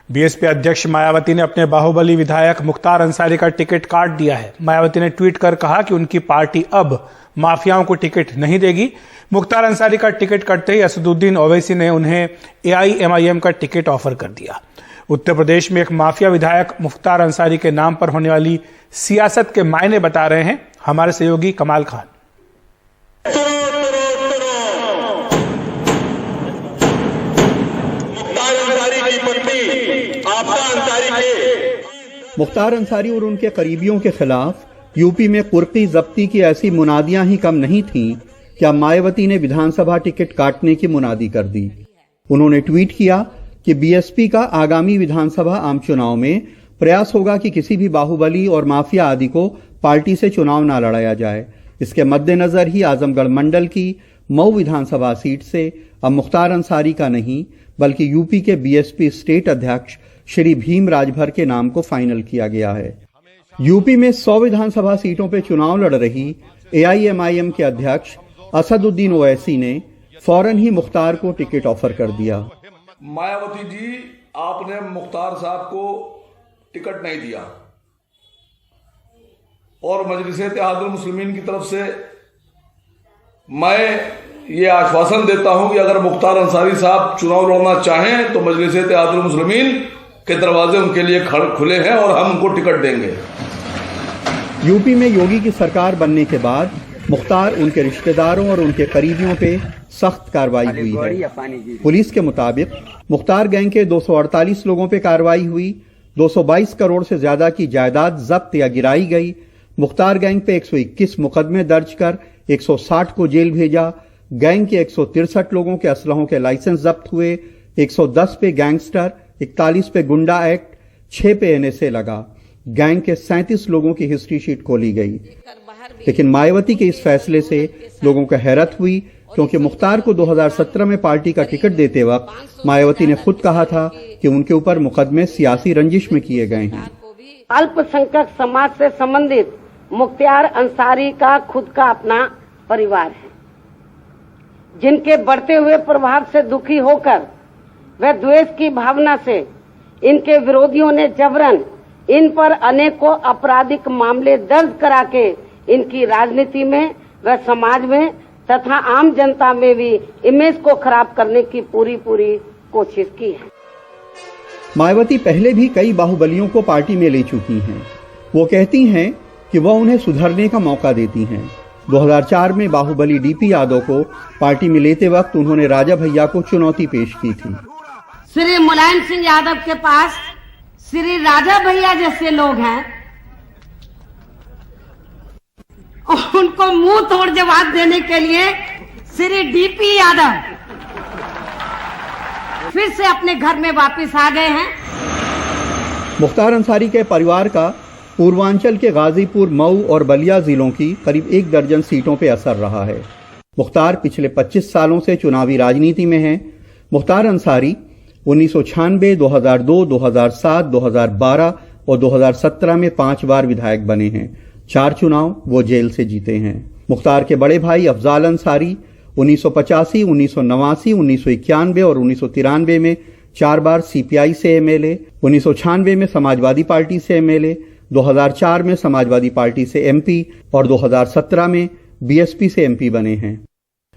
BSP अध्यक्ष मायावती ने अपने बाहुबली विधायक मुख्तार अंसारी का टिकट काट दिया है। मायावती ने ट्वीट कर कहा कि उनकी पार्टी अब माफियाओं को टिकट नहीं देगी। मुख्तार अंसारी का टिकट कटते ही असदुद्दीन ओवैसी ने उन्हें एआईएमआईएम का टिकट ऑफर कर दिया। उत्तर प्रदेश में एक माफिया विधायक मुख्तार अंसारी के नाम पर होने वाली सियासत के मायने बता रहे हैं हमारे सहयोगी कमाल खान। मुख्तार अंसारी और उनके करीबियों के खिलाफ यूपी में कुर्की जब्ती की ऐसी मुनादियां ही कम नहीं थीं कि अब मायावती ने विधानसभा टिकट काटने की मुनादी कर दी। उन्होंने ट्वीट किया कि बीएसपी का आगामी विधानसभा आम चुनाव में प्रयास होगा कि किसी भी बाहुबली और माफिया आदि को पार्टी से चुनाव न लड़ाया जाए। इसके मद्देनजर ही आजमगढ़ मंडल की मऊ विधानसभा सीट से अब मुख्तार अंसारी का नहीं बल्कि यूपी के बीएसपी स्टेट अध्यक्ष श्री भीम राजभर के नाम को फाइनल किया गया है। यूपी में 100 विधानसभा सीटों पर चुनाव लड़ रही एआईएमआईएम के अध्यक्ष असदुद्दीन ओवैसी ने फौरन ही मुख्तार को टिकट ऑफर कर दिया। मायावती जी, आपने मुख्तार साहब को टिकट नहीं दिया और मजलिस-ए-इत्तेहादुल मुस्लिमीन की तरफ से मैं ये आश्वासन देता हूं कि अगर मुख्तार अंसारी साहब चुनाव लड़ना चाहें तो मजलिस-ए-इत्तेहादुल मुस्लिमीन के दरवाजे उनके लिए खुले हैं और हम उनको टिकट देंगे। यूपी में योगी की सरकार बनने के बाद मुख्तार, उनके रिश्तेदारों और उनके करीबियों पे सख्त कार्रवाई हुई है। पुलिस के मुताबिक मुख्तार गैंग के 248 लोगों पे कार्रवाई हुई। 222 करोड़ से ज्यादा की जायदाद जब्त या गिराई गई। मुख्तार गैंग पे 121 मुकदमे दर्ज कर 160 को जेल भेजा। गैंग के 163 लोगों के असलहों के लाइसेंस जब्त हुए। 110 पे गैंगस्टर, 41 पे गुंडा एक्ट, 6 पे एनएसए लगा। गैंग के 37 लोगों की हिस्ट्री शीट खोली गई। लेकिन मायावती के इस फैसले से लोगों को हैरत हुई, क्योंकि मुख्तार को 2017 में पार्टी का टिकट देते वक्त मायावती ने खुद कहा था कि उनके ऊपर मुकदमे सियासी रंजिश में किए गए हैं। अल्पसंख्यक समाज से संबंधित मुख्तार अंसारी का खुद का अपना परिवार है, जिनके बढ़ते हुए प्रभाव से दुखी होकर व द्वेष की भावना से इनके विरोधियों ने जबरन इन पर अनेकों आपराधिक मामले दर्ज करा के इनकी राजनीति में व समाज में तथा आम जनता में भी इमेज को खराब करने की पूरी कोशिश की है। मायावती पहले भी कई बाहुबलियों को पार्टी में ले चुकी हैं। वो कहती हैं कि वह उन्हें सुधरने का मौका देती हैं। 2004 में बाहुबली डीपी यादव को पार्टी में लेते वक्त उन्होंने राजा भैया को चुनौती पेश की थी। श्री मुलायम सिंह यादव के पास श्री राजा भैया जैसे लोग हैं, उनको मुंह तोड़ जवाब देने के लिए श्री डीपी यादव फिर से अपने घर में वापस आ गए हैं। मुख्तार अंसारी के परिवार का पूर्वांचल के गाजीपुर, मऊ और बलिया जिलों की करीब 1 दर्जन सीटों पर असर रहा है। मुख्तार पिछले 25 सालों से चुनावी राजनीति में हैं। मुख्तार अंसारी 1996, 2002, 2007, 2012 और 2017 में 5 बार विधायक बने हैं। 4 चुनाव वो जेल से जीते हैं। मुख्तार के बड़े भाई अफजाल अंसारी 1985, 1989, 1991 और 1993 में 4 बार सीपीआई से एमएलए, 1996 में समाजवादी पार्टी से एमएलए, 2004 में समाजवादी पार्टी से एमपी और 2017 में बीएसपी से एमपी बने हैं।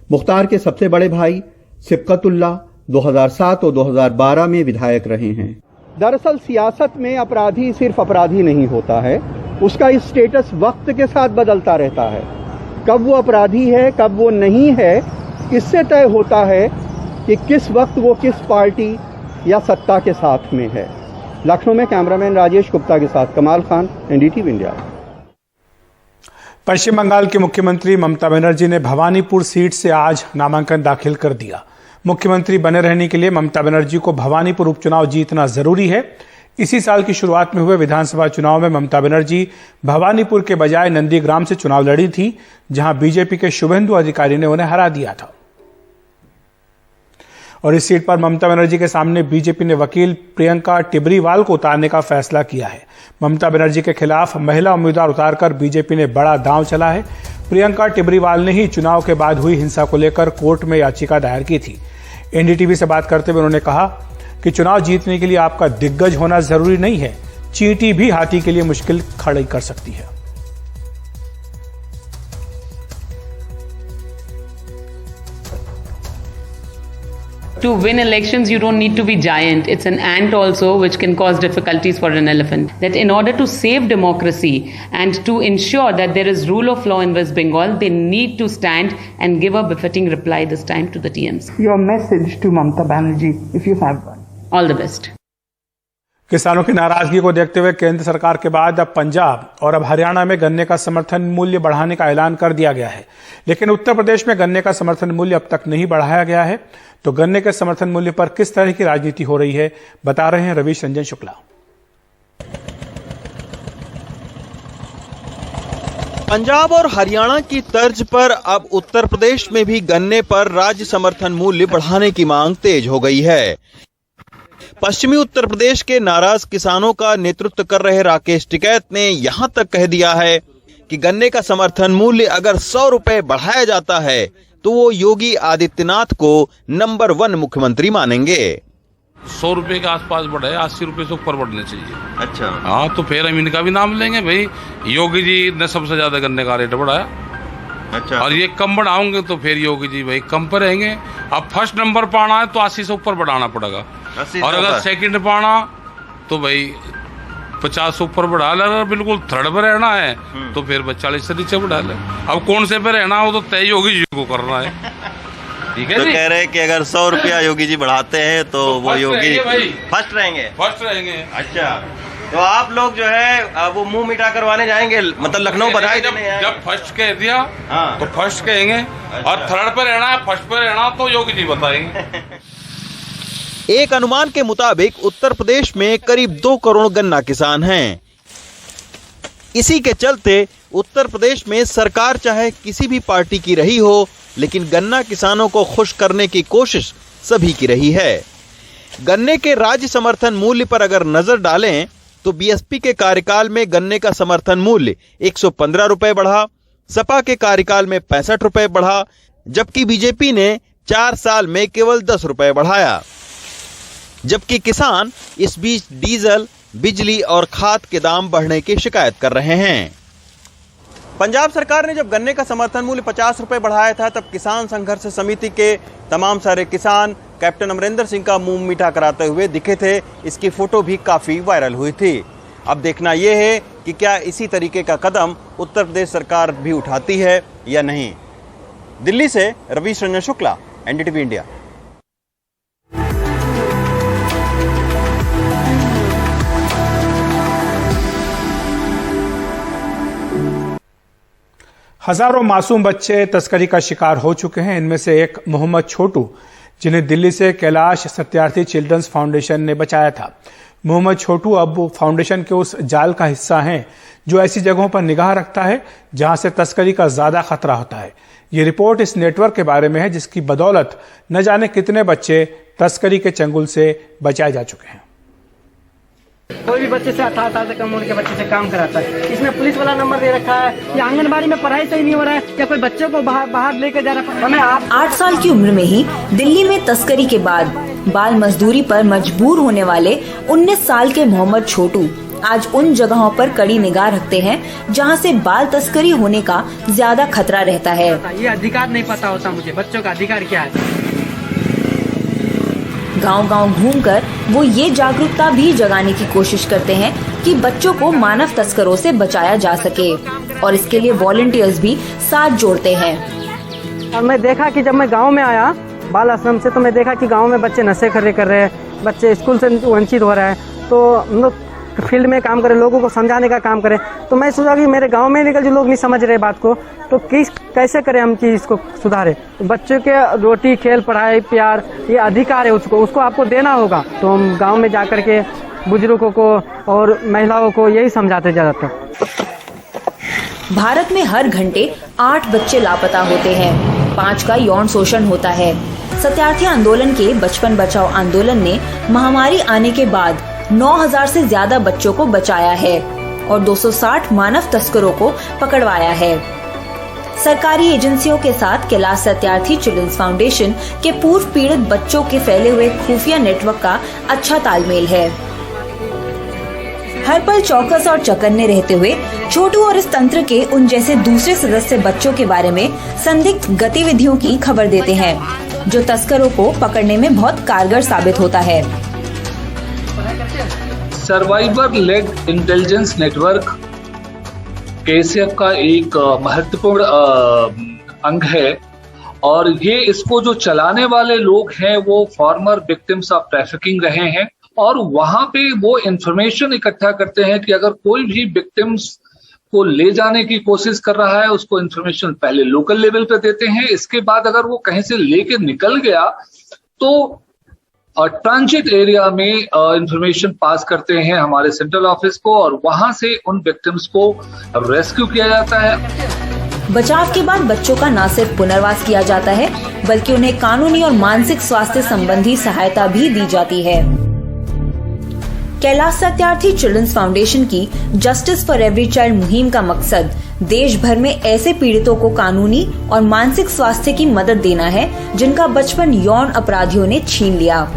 मुख्तार के सबसे बड़े भाई सिबकतुल्लाह 2007 और 2012 में विधायक रहे हैं। दरअसल सियासत में अपराधी सिर्फ अपराधी नहीं होता है, उसका स्टेटस वक्त के साथ बदलता रहता है। कब वो अपराधी है, कब वो नहीं है, इससे तय होता है कि किस वक्त वो किस पार्टी या सत्ता के साथ में है। लखनऊ में कैमरामैन राजेश गुप्ता के साथ कमाल खान, एनडीटीवी इंडिया। पश्चिम बंगाल की मुख्यमंत्री ममता बनर्जी ने भवानीपुर सीट से आज नामांकन दाखिल कर दिया। मुख्यमंत्री बने रहने के लिए ममता बनर्जी को भवानीपुर उपचुनाव जीतना जरूरी है। इसी साल की शुरुआत में हुए विधानसभा चुनाव में ममता बनर्जी भवानीपुर के बजाय नंदीग्राम से चुनाव लड़ी थी, जहां बीजेपी के शुभेंदु अधिकारी ने उन्हें हरा दिया था। और इस सीट पर ममता बनर्जी के सामने बीजेपी ने वकील प्रियंका टिबरीवाल को उतारने का फैसला किया है। ममता बनर्जी के खिलाफ महिला उम्मीदवार उतारकर बीजेपी ने बड़ा दांव चला है। प्रियंका टिबरीवाल ने ही चुनाव के बाद हुई हिंसा को लेकर कोर्ट में याचिका दायर की थी। एनडीटीवी से बात करते हुए उन्होंने कहा कि चुनाव जीतने के लिए आपका दिग्गज होना जरूरी नहीं है, चींटी भी हाथी के लिए मुश्किल खड़ी कर सकती है। To win elections, you don't need to be giant. It's an ant also, which can cause difficulties for an elephant. That in order to save democracy and to ensure that there is rule of law in West Bengal, they need to stand and give a befitting reply this time to the TMs. Your message to Mamata Banerjee, if you have one. All the best. किसानों की नाराजगी को देखते हुए केंद्र सरकार के बाद अब पंजाब और अब हरियाणा में गन्ने का समर्थन मूल्य बढ़ाने का ऐलान कर दिया गया है, लेकिन उत्तर प्रदेश में गन्ने का समर्थन मूल्य अब तक नहीं बढ़ाया गया है। तो गन्ने के समर्थन मूल्य पर किस तरह की राजनीति हो रही है, बता रहे हैं रवीश रंजन शुक्ला। पंजाब और हरियाणा की तर्ज पर अब उत्तर प्रदेश में भी गन्ने पर राज्य समर्थन मूल्य बढ़ाने की मांग तेज हो गई है। पश्चिमी उत्तर प्रदेश के नाराज किसानों का नेतृत्व कर रहे राकेश टिकैत ने यहां तक कह दिया है कि गन्ने का समर्थन मूल्य अगर 100 रुपए बढ़ाया जाता है तो वो योगी आदित्यनाथ को नंबर 1 मुख्यमंत्री मानेंगे। 100 रुपए के आसपास बढ़े, 80 रुपए से ऊपर बढ़ने चाहिए। अच्छा, हाँ, तो फिर हम इनका भी नाम लेंगे भाई, योगी जी ने सबसे ज्यादा गन्ने का रेट बढ़ाया। अच्छा, और ये कम बढ़ाओगे तो फिर योगी जी भाई कम पर रहेंगे। अब फर्स्ट नंबर पाना है तो 80 से ऊपर बढ़ाना पड़ेगा, और अगर सेकंड पाना तो भाई 50 से ऊपर बढ़ा ले। अगर बिल्कुल थर्ड पे रहना है तो फिर 40 से नीचे बढ़ा ले। अब कौन से पे रहना हो तो तय योगी जी को करना है। ठीक है, तो कह रहे हैं कि अगर 100 रुपया योगी जी बढ़ाते हैं तो वो योगी फर्स्ट रहेंगे। अच्छा, तो आप लोग जो है वो मुंह मिठा करवाने जाएंगे, मतलब लखनऊ बधाई देने हैं। जब फर्स्ट कह दिया तो फर्स्ट कहेंगे, और थर्ड पे रहना है, फर्स्ट पे रहना तो योगी जी बताएंगे। एक अनुमान के मुताबिक उत्तर प्रदेश में करीब 2 करोड़ गन्ना किसान हैं। इसी के चलते उत्तर प्रदेश में सरकार चाहे किसी भी पार्टी की रही हो, लेकिन गन्ना किसानों को खुश करने की कोशिश सभी की रही है। गन्ने के राज्य समर्थन मूल्य पर अगर नजर डालें तो बीएसपी के कार्यकाल में गन्ने का समर्थन मूल्य 115 रुपए बढ़ा, सपा के कार्यकाल में 65 रुपए बढ़ा, जबकि बीजेपी ने 4 साल में केवल 10 रुपए बढ़ाया। जबकि किसान इस बीच डीजल, बिजली और खाद के दाम बढ़ने की शिकायत कर रहे हैं। पंजाब सरकार ने जब गन्ने का समर्थन मूल्य 50 रुपए बढ़ाया था, तब किसान संघर्ष समिति के तमाम सारे किसान कैप्टन अमरिंदर सिंह का मुंह मीठा कराते हुए दिखे थे। इसकी फोटो भी काफी वायरल हुई थी। अब देखना यह है कि क्या इसी तरीके का कदम उत्तर प्रदेश सरकार भी उठाती है या नहीं। दिल्ली से रवीश रंजन शुक्ला, एनडीटीवी इंडिया। हजारों मासूम बच्चे तस्करी का शिकार हो चुके हैं। इनमें से एक मोहम्मद छोटू, जिन्हें दिल्ली से कैलाश सत्यार्थी चिल्ड्रंस फाउंडेशन ने बचाया था। मोहम्मद छोटू अब फाउंडेशन के उस जाल का हिस्सा हैं जो ऐसी जगहों पर निगाह रखता है जहां से तस्करी का ज्यादा खतरा होता है। ये रिपोर्ट इस नेटवर्क के बारे में है जिसकी बदौलत न जाने कितने बच्चे तस्करी के चंगुल से बचाए जा चुके हैं। कोई भी बच्चे से 18 साल से कम उम्र के बच्चे से काम कराता है। इसमें पुलिस वाला नंबर दे रखा है, या आंगनबाड़ी में पढ़ाई सही नहीं हो रहा है, या कोई बच्चे को बाहर लेकर जा रहा है। हमें 8 साल की उम्र में ही दिल्ली में तस्करी के बाद बाल मजदूरी पर मजबूर होने वाले 19 साल के मोहम्मद छोटू आज उन जगहों पर कड़ी निगाह रखते हैं जहां से बाल तस्करी होने का ज्यादा खतरा रहता है। ये अधिकार नहीं पता होता मुझे, बच्चों का अधिकार क्या है। गांव-गांव घूमकर वो ये जागरूकता भी जगाने की कोशिश करते हैं कि बच्चों को मानव तस्करों से बचाया जा सके, और इसके लिए वॉलंटियर्स भी साथ जोड़ते हैं। और मैं देखा कि जब मैं गांव में आया बाल आश्रम से, तो मैं देखा कि गांव में बच्चे नशे कर रहे हैं, बच्चे स्कूल से वंचित हो रहे हैं। तो हम लोग फील्ड में काम करें, लोगों को समझाने का काम करें। तो मैं सोचा कि मेरे गांव में निकल जो लोग नहीं समझ रहे बात को, तो कैसे करें हम कि इसको सुधारें। बच्चों के रोटी, खेल, पढ़ाई, प्यार, ये अधिकार है, उसको आपको देना होगा। तो हम गांव में जाकर के बुजुर्गों को और महिलाओं को यही समझाते जाते हैं। भारत में हर घंटे 8 बच्चे लापता होते हैं, 5 का यौन शोषण होता है। सत्यार्थी आंदोलन के बचपन बचाओ आंदोलन ने महामारी आने के बाद 9000 से ज्यादा बच्चों को बचाया है और 260 मानव तस्करों को पकड़वाया है। सरकारी एजेंसियों के साथ कैलाश सत्यार्थी चिल्ड्रंस फाउंडेशन के पूर्व पीड़ित बच्चों के फैले हुए खुफिया नेटवर्क का अच्छा तालमेल है। हर पल चौकस और चौकन्ने रहते हुए छोटू और इस तंत्र के उन जैसे दूसरे सदस्य बच्चों के बारे में संदिग्ध गतिविधियों की खबर देते हैं, जो तस्करों को पकड़ने में बहुत कारगर साबित होता है। Survivor led intelligence network KSF का एक महत्वपूर्ण अंग है और ये इसको जो चलाने वाले लोग हैं वो फॉर्मर विक्टिम्स ऑफ ट्रैफिकिंग रहे हैं और वहां पे वो इंफॉर्मेशन इकट्ठा करते हैं कि अगर कोई भी विक्टिम्स को ले जाने की कोशिश कर रहा है उसको इंफॉर्मेशन पहले लोकल लेवल पे देते हैं। इसके बाद अगर वो कहीं से लेके निकल गया तो ट्रांजिट एरिया में इंफॉर्मेशन पास करते हैं हमारे सेंट्रल ऑफिस को और वहां से उन विक्टिम्स को रेस्क्यू किया जाता है। बचाव के बाद बच्चों का न सिर्फ पुनर्वास किया जाता है बल्कि उन्हें कानूनी और मानसिक स्वास्थ्य संबंधी सहायता भी दी जाती है। कैलाश सत्यार्थी चिल्ड्रंस फाउंडेशन की जस्टिस फॉर एवरी चाइल्ड मुहिम का मकसद देश भर में ऐसे पीड़ितों को कानूनी और मानसिक स्वास्थ्य की मदद देना है जिनका बचपन यौन अपराधियों ने छीन लिया।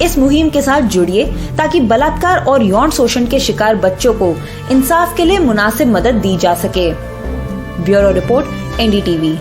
इस मुहिम के साथ जुड़िए ताकि बलात्कार और यौन शोषण के शिकार बच्चों को इंसाफ के लिए मुनासिब मदद दी जा सके। Bureau report NDTV।